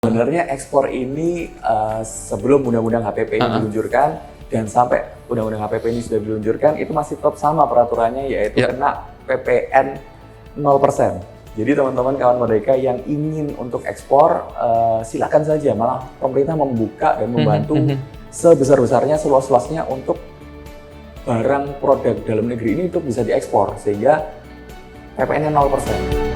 Sebenarnya ekspor ini sebelum undang-undang HPP ini diluncurkan dan sampai undang-undang HPP ini sudah diluncurkan itu masih tetap sama peraturannya, yaitu kena PPN 0%. Jadi teman-teman kawan Merdeka yang ingin untuk ekspor silakan saja, malah pemerintah membuka dan membantu sebesar-besarnya, seluas-luasnya untuk barang produk dalam negeri ini untuk bisa diekspor sehingga PPN-nya 0%.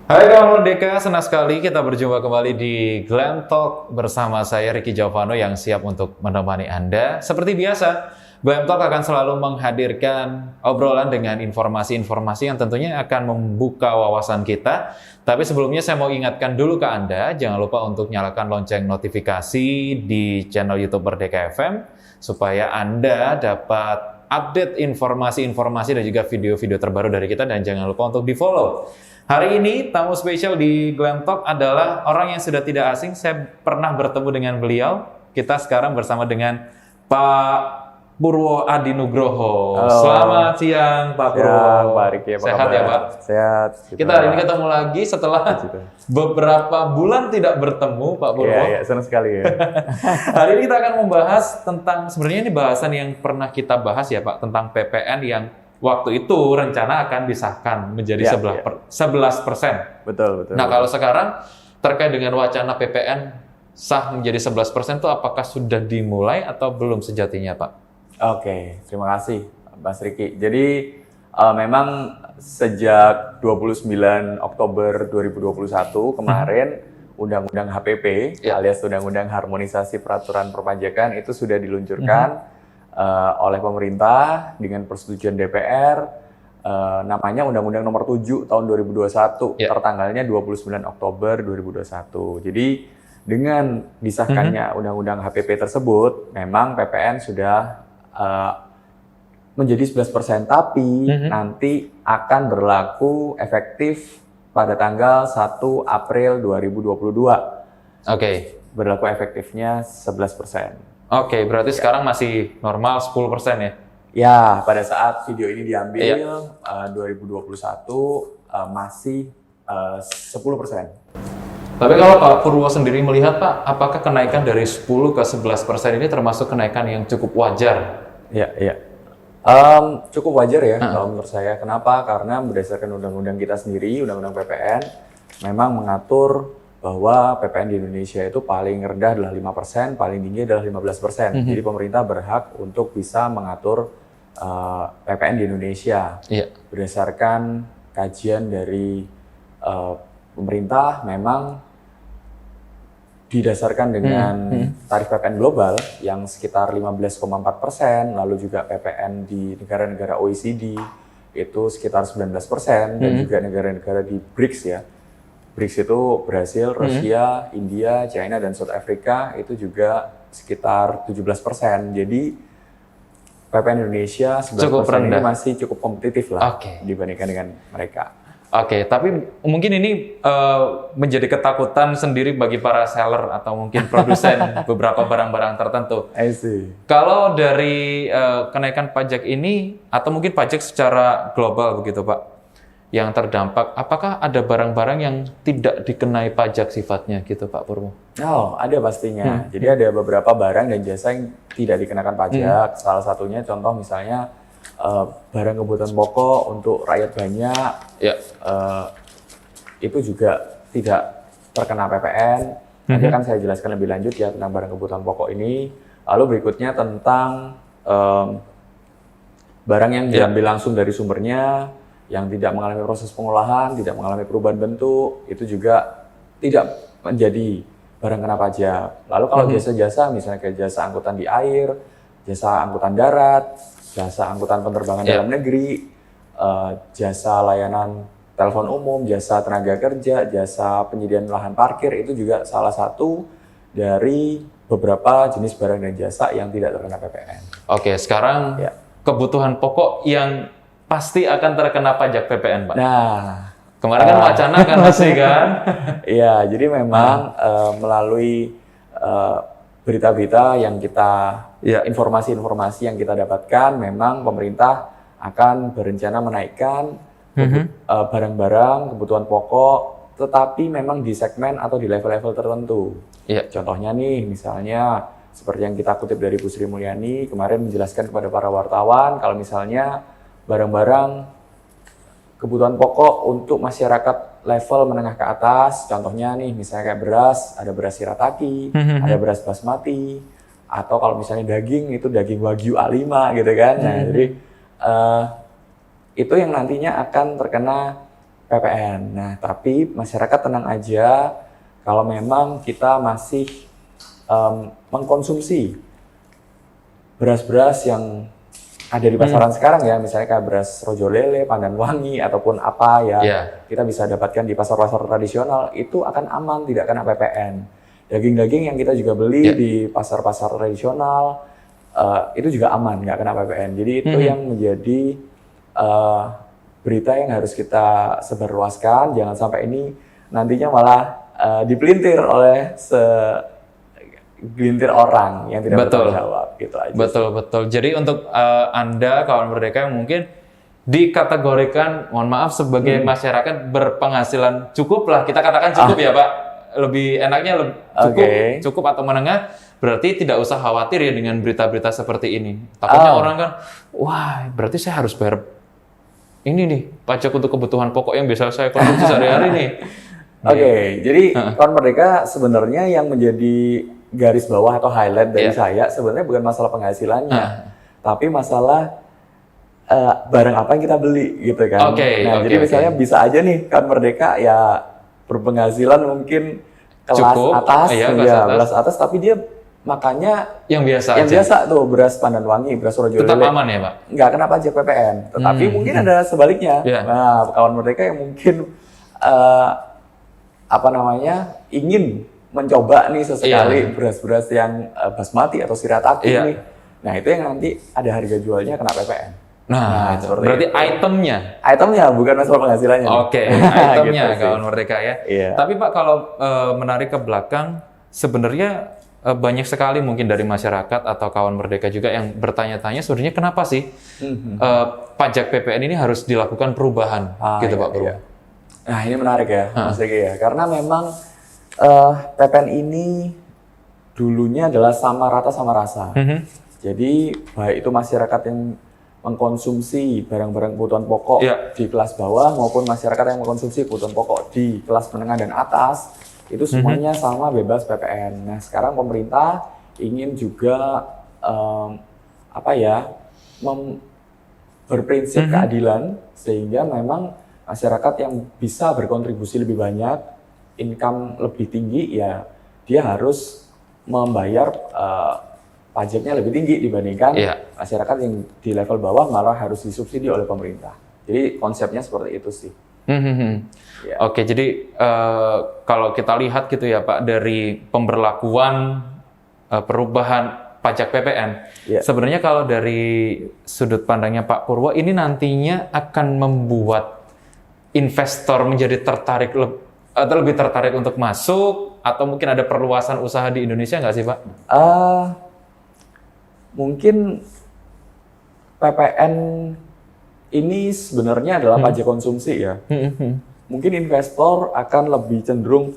Hai kawan Merdeka, senang sekali kita berjumpa kembali di Glam Talk bersama saya Ricky Jovano yang siap untuk menemani Anda. Seperti biasa, Glam Talk akan selalu menghadirkan obrolan dengan informasi-informasi yang tentunya akan membuka wawasan kita. Tapi sebelumnya saya mau ingatkan dulu ke Anda, jangan lupa untuk nyalakan lonceng notifikasi di channel YouTube Merdeka FM supaya Anda dapat update informasi-informasi dan juga video-video terbaru dari kita, dan jangan lupa untuk di-follow. Hari ini tamu spesial di Glam Talk adalah orang yang sudah tidak asing. Saya pernah bertemu dengan beliau. Kita sekarang bersama dengan Pak Purwo Adi Nugroho. Halo. Selamat siang Pak Purwo. Siang, Pak Riki, apa Sehat kabar? ya Pak? Sehat. Kita hari ini ketemu lagi setelah beberapa bulan tidak bertemu Pak Purwo. Iya, senang sekali ya. Hari ini kita akan membahas tentang, sebenarnya ini bahasan yang pernah kita bahas ya Pak, tentang PPN yang waktu itu rencana akan disahkan menjadi 11%. Betul. Nah, kalau sekarang terkait dengan wacana PPN sah menjadi 11% itu apakah sudah dimulai atau belum sejatinya, Pak? Oke, terima kasih Mas Riki. Jadi memang sejak 29 Oktober 2021 kemarin Undang-Undang HPP alias Undang-Undang Harmonisasi Peraturan Perpajakan itu sudah diluncurkan oleh pemerintah dengan persetujuan DPR, namanya Undang-Undang Nomor 7 Tahun 2021, tertanggalnya 29 Oktober 2021. Jadi dengan disahkannya Undang-Undang HPP tersebut, memang PPN sudah menjadi 11%, tapi nanti akan berlaku efektif pada tanggal 1 April 2022. Oke. Berlaku efektifnya 11%. Oke, berarti sekarang masih normal 10% ya? Ya, pada saat video ini diambil 2021 masih 10%. Tapi kalau Pak Purwo sendiri melihat Pak, apakah kenaikan dari 10 ke 11% ini termasuk kenaikan yang cukup wajar? Iya. Cukup wajar ya kalau menurut saya. Kenapa? Karena berdasarkan undang-undang kita sendiri, Undang-Undang PPN, memang mengatur bahwa PPN di Indonesia itu paling rendah adalah 5%, paling tinggi adalah 15%. Jadi pemerintah berhak untuk bisa mengatur PPN di Indonesia. Berdasarkan kajian dari pemerintah, memang didasarkan dengan tarif PPN global yang sekitar 15,4%, lalu juga PPN di negara-negara OECD itu sekitar 19%, dan juga negara-negara di BRICS ya. BRICS itu Brasil, Rusia, India, China, dan South Africa itu juga sekitar 17%. Jadi PPN Indonesia 11% ini masih cukup kompetitif lah dibandingkan dengan mereka. Oke, tapi mungkin ini menjadi ketakutan sendiri bagi para seller atau mungkin produsen beberapa barang-barang tertentu. I see. Kalau dari kenaikan pajak ini atau mungkin pajak secara global begitu Pak, yang terdampak, apakah ada barang-barang yang tidak dikenai pajak sifatnya gitu Pak Purwo? Oh, ada pastinya. Jadi ada beberapa barang dan jasa yang tidak dikenakan pajak. Salah satunya contoh misalnya barang kebutuhan pokok untuk rakyat banyak, itu juga tidak terkena PPN. Nanti akan saya jelaskan lebih lanjut ya tentang barang kebutuhan pokok ini. Lalu berikutnya tentang barang yang diambil langsung dari sumbernya, yang tidak mengalami proses pengolahan, tidak mengalami perubahan bentuk, itu juga tidak menjadi barang kena pajak. Lalu kalau jasa-jasa, misalnya kayak jasa angkutan di air, jasa angkutan darat, jasa angkutan penerbangan dalam negeri, jasa layanan telepon umum, jasa tenaga kerja, jasa penyediaan lahan parkir, itu juga salah satu dari beberapa jenis barang dan jasa yang tidak terkena PPN. Oke, sekarang kebutuhan pokok yang pasti akan terkena pajak PPN, Pak. Nah, kemarin kan wacana kan masih kan? Iya, jadi memang melalui berita-berita yang kita, informasi-informasi yang kita dapatkan, memang pemerintah akan berencana menaikkan barang-barang, kebutuhan pokok, tetapi memang di segmen atau di level-level tertentu. Iya. Contohnya nih, misalnya seperti yang kita kutip dari Bu Sri Mulyani kemarin menjelaskan kepada para wartawan, kalau misalnya barang-barang kebutuhan pokok untuk masyarakat level menengah ke atas, contohnya nih misalnya kayak beras, ada beras shirataki, ada beras basmati, atau kalau misalnya daging itu daging wagyu A5 gitu kan. Nah, jadi itu yang nantinya akan terkena PPN. Nah, tapi masyarakat tenang aja kalau memang kita masih mengkonsumsi beras-beras yang ada di pasaran sekarang ya, misalnya kayak beras Rojo Lele, Pandan Wangi, ataupun apa ya, kita bisa dapatkan di pasar-pasar tradisional, itu akan aman, tidak kena PPN. Daging-daging yang kita juga beli di pasar-pasar tradisional, itu juga aman, nggak kena PPN. Jadi itu yang menjadi berita yang harus kita sebarluaskan, jangan sampai ini nantinya malah dipelintir oleh gelintir orang yang tidak bertanggung jawab, gitu aja. Betul. Jadi untuk Anda kawan Merdeka yang mungkin dikategorikan, mohon maaf, sebagai masyarakat berpenghasilan cukup lah, kita katakan cukup ya Pak, lebih enaknya cukup atau menengah, berarti tidak usah khawatir ya dengan berita-berita seperti ini. Takutnya orang kan, wah berarti saya harus bayar ini nih, pajak untuk kebutuhan pokok yang biasa saya konsumsi sehari-hari nih. Jadi kawan Merdeka sebenarnya yang menjadi garis bawah atau highlight dari saya sebenarnya bukan masalah penghasilannya, tapi masalah barang apa yang kita beli gitu kan. Jadi misalnya bisa aja nih kan Merdeka ya berpenghasilan mungkin kelas atas, kelas atas, tapi dia makannya yang biasa tuh, beras Pandan Wangi, beras Rojo Lele. Tetap aman ya Pak? Nggak kena pajak PPN, tetapi mungkin ada sebaliknya. Nah, kawan Merdeka yang mungkin ingin mencoba nih sesekali beras-beras yang basmati atau shirataki nih. Nah, itu yang nanti ada harga jualnya kena PPN. Nah itu. Berarti itu. Itemnya bukan masalah penghasilannya. Itemnya gitu kawan Merdeka ya. Tapi Pak, kalau menarik ke belakang, sebenarnya banyak sekali mungkin dari masyarakat atau kawan Merdeka juga yang bertanya-tanya sebenarnya kenapa sih pajak PPN ini harus dilakukan perubahan gitu Pak Purwo? Nah, ini menarik ya Mas Riki ya, karena memang PPN ini dulunya adalah sama rata sama rasa. Jadi baik itu masyarakat yang mengkonsumsi barang-barang kebutuhan pokok di kelas bawah maupun masyarakat yang mengkonsumsi kebutuhan pokok di kelas menengah dan atas, itu semuanya sama bebas PPN. Nah, sekarang pemerintah ingin juga berprinsip keadilan, sehingga memang masyarakat yang bisa berkontribusi lebih banyak, income lebih tinggi, ya dia harus membayar pajaknya lebih tinggi dibandingkan masyarakat yang di level bawah malah harus disubsidi oleh pemerintah. Jadi konsepnya seperti itu sih. Jadi kalau kita lihat gitu ya Pak, dari pemberlakuan perubahan pajak PPN, sebenarnya kalau dari sudut pandangnya Pak Purwo, ini nantinya akan membuat investor menjadi tertarik atau lebih tertarik untuk masuk, atau mungkin ada perluasan usaha di Indonesia nggak sih Pak? Mungkin PPN ini sebenarnya adalah pajak konsumsi ya. Mungkin investor akan lebih cenderung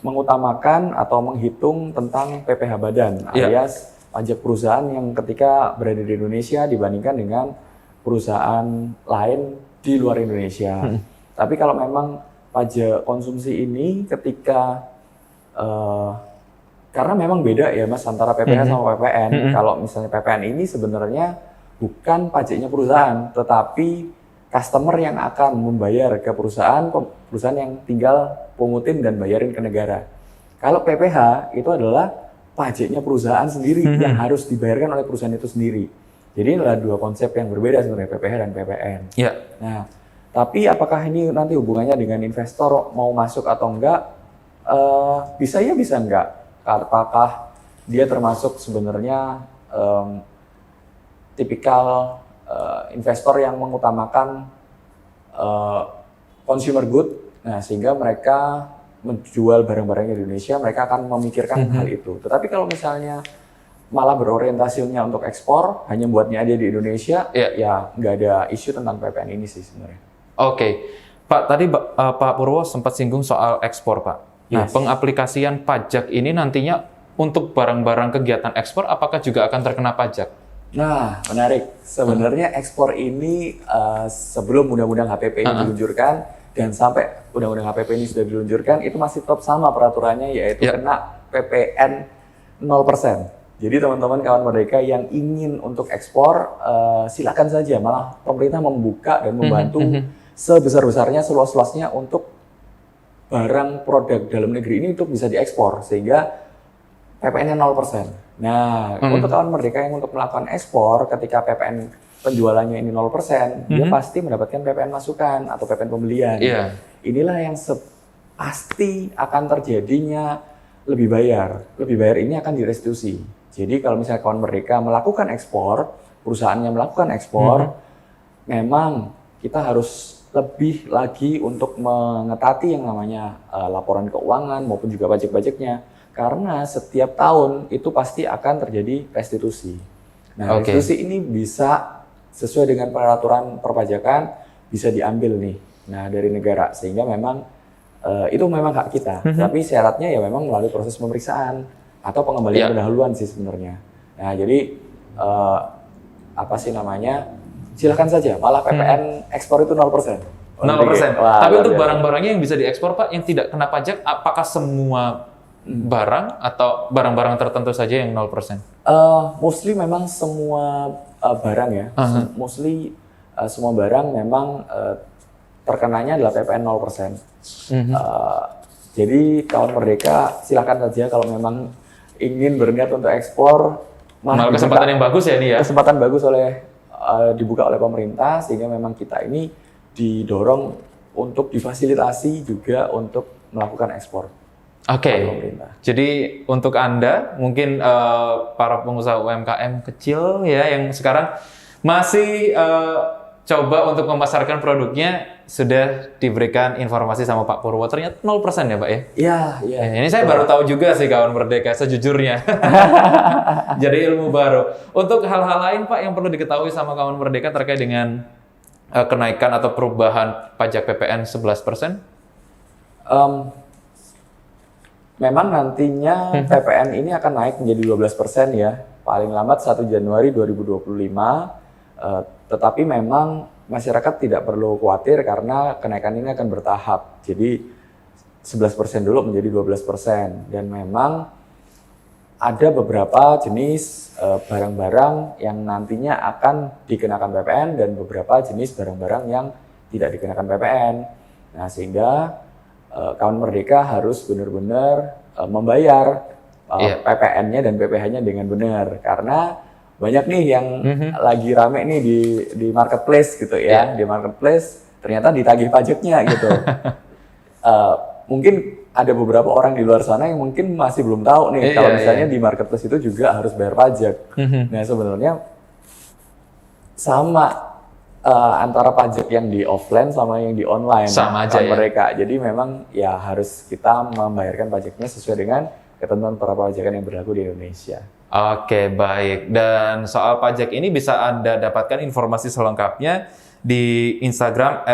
mengutamakan atau menghitung tentang PPh badan, alias pajak perusahaan yang ketika berada di Indonesia dibandingkan dengan perusahaan lain di luar Indonesia. Tapi kalau memang pajak konsumsi ini ketika karena memang beda ya Mas antara PPh sama PPN. Kalau misalnya PPN ini sebenarnya bukan pajaknya perusahaan, tetapi customer yang akan membayar ke perusahaan yang tinggal pungutin dan bayarin ke negara. Kalau PPh itu adalah pajaknya perusahaan sendiri yang harus dibayarkan oleh perusahaan itu sendiri. Jadi ini adalah dua konsep yang berbeda sebenarnya, PPh dan PPN. Nah, tapi apakah ini nanti hubungannya dengan investor mau masuk atau enggak? Bisa ya, bisa enggak. Apakah dia termasuk sebenarnya tipikal investor yang mengutamakan consumer good, nah sehingga mereka menjual barang-barangnya di Indonesia, mereka akan memikirkan hal itu. Tetapi kalau misalnya malah berorientasinya untuk ekspor, hanya buatnya ada di Indonesia, ya nggak ada isu tentang PPN ini sih sebenarnya. Oke. Pak, tadi Pak Purwo sempat singgung soal ekspor, Pak. Nah, Yes. pengaplikasian pajak ini nantinya untuk barang-barang kegiatan ekspor apakah juga akan terkena pajak? Nah, menarik. Sebenarnya ekspor ini sebelum undang-undang HPP ini diluncurkan dan sampai undang-undang HPP ini sudah diluncurkan, itu masih tetap sama peraturannya, yaitu kena PPN 0%. Jadi teman-teman kawan Merdeka yang ingin untuk ekspor, silakan saja. Malah pemerintah membuka dan membantu sebesar-besarnya, seluas-luasnya untuk barang produk dalam negeri ini untuk bisa diekspor, sehingga PPN-nya 0%. Nah, untuk kawan Merdeka yang untuk melakukan ekspor, ketika PPN penjualannya ini 0%, dia pasti mendapatkan PPN masukan atau PPN pembelian. Inilah yang pasti akan terjadinya lebih bayar. Lebih bayar ini akan direstitusi. Jadi kalau misalnya kawan Merdeka melakukan ekspor, perusahaannya melakukan ekspor, memang kita harus lebih lagi untuk mengetati yang namanya laporan keuangan maupun juga pajak-pajaknya. Karena setiap tahun itu pasti akan terjadi restitusi. Nah, restitusi ini bisa sesuai dengan peraturan perpajakan, bisa diambil nih, dari negara. Sehingga memang itu memang hak kita. Tapi syaratnya ya memang melalui proses pemeriksaan atau pengembalian pendahuluan sih sebenarnya. Nah, jadi silakan saja. Malah PPN ekspor itu 0%. 0%. Tapi untuk barang-barangnya yang bisa diekspor, Pak, yang tidak kena pajak, apakah semua barang atau barang-barang tertentu saja yang 0%? Mostly memang semua barang ya. Mostly semua barang memang terkenanya adalah PPN 0%. Jadi kawan Merdeka silakan saja kalau memang ingin berniat untuk ekspor. Malah kesempatan yang bagus ya ini ya? Kesempatan bagus dibuka oleh pemerintah, sehingga memang kita ini didorong untuk difasilitasi juga untuk melakukan ekspor. Jadi untuk Anda, mungkin para pengusaha UMKM kecil ya yang sekarang masih coba untuk memasarkan produknya, sudah diberikan informasi sama Pak Purwo, ternyata 0% ya Pak ya? Iya. Ini saya baru tahu juga sih kawan Merdeka, sejujurnya. Jadi ilmu baru. Untuk hal-hal lain Pak yang perlu diketahui sama kawan Merdeka terkait dengan kenaikan atau perubahan pajak PPN 11%? Memang nantinya PPN ini akan naik menjadi 12% ya, paling lambat 1 Januari 2025. Tetapi memang masyarakat tidak perlu khawatir karena kenaikan ini akan bertahap. Jadi 11% dulu menjadi 12%. Dan memang ada beberapa jenis barang-barang yang nantinya akan dikenakan PPN dan beberapa jenis barang-barang yang tidak dikenakan PPN. Nah, sehingga kawan Merdeka harus benar-benar membayar PPN-nya dan PPh-nya dengan benar, karena banyak nih yang lagi rame nih di marketplace gitu ya, di marketplace ternyata ditagih pajaknya gitu. Mungkin ada beberapa orang di luar sana yang mungkin masih belum tahu nih kalau misalnya di marketplace itu juga harus bayar pajak. Nah, sebenarnya sama antara pajak yang di offline sama yang di online sama aja ya mereka. Jadi memang ya harus kita membayarkan pajaknya sesuai dengan ketentuan perpajakan yang berlaku di Indonesia. Oke, baik. Dan soal pajak ini bisa Anda dapatkan informasi selengkapnya di Instagram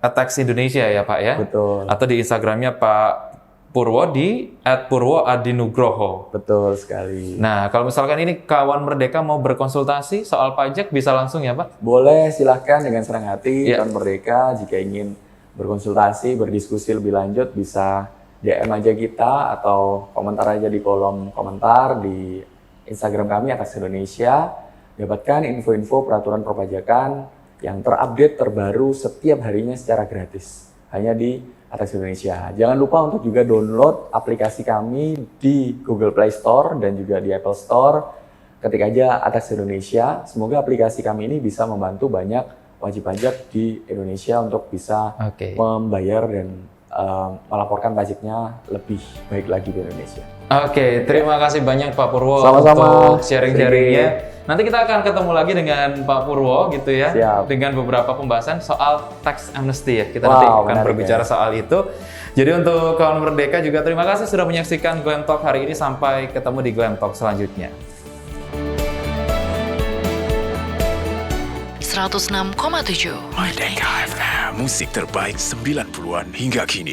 @taxindonesia ya Pak ya? Betul. Atau di Instagramnya Pak Purwo di @purwoadinugroho. Betul sekali. Nah, kalau misalkan ini kawan Merdeka mau berkonsultasi soal pajak bisa langsung ya Pak? Boleh, silahkan dengan senang hati kawan Merdeka jika ingin berkonsultasi, berdiskusi lebih lanjut bisa DM aja kita atau komentar aja di kolom komentar di Instagram kami @tax Indonesia. Dapatkan info-info peraturan perpajakan yang terupdate terbaru setiap harinya secara gratis hanya di @tax Indonesia. Jangan lupa untuk juga download aplikasi kami di Google Play Store dan juga di Apple Store. Ketik aja @tax Indonesia. Semoga aplikasi kami ini bisa membantu banyak wajib pajak di Indonesia untuk bisa membayar dan melaporkan pajaknya lebih baik lagi di Indonesia. Oke, terima kasih banyak Pak Purwo untuk sharing-sharingnya. Nanti kita akan ketemu lagi dengan Pak Purwo gitu ya. Siap. Dengan beberapa pembahasan soal tax amnesty ya. Kita nanti akan berbicara soal itu. Jadi untuk kawan Merdeka juga terima kasih sudah menyaksikan Glam Talk hari ini. Sampai ketemu di Glam Talk selanjutnya. 106,7. Merdeka FM, musik terbaik 90-an hingga kini.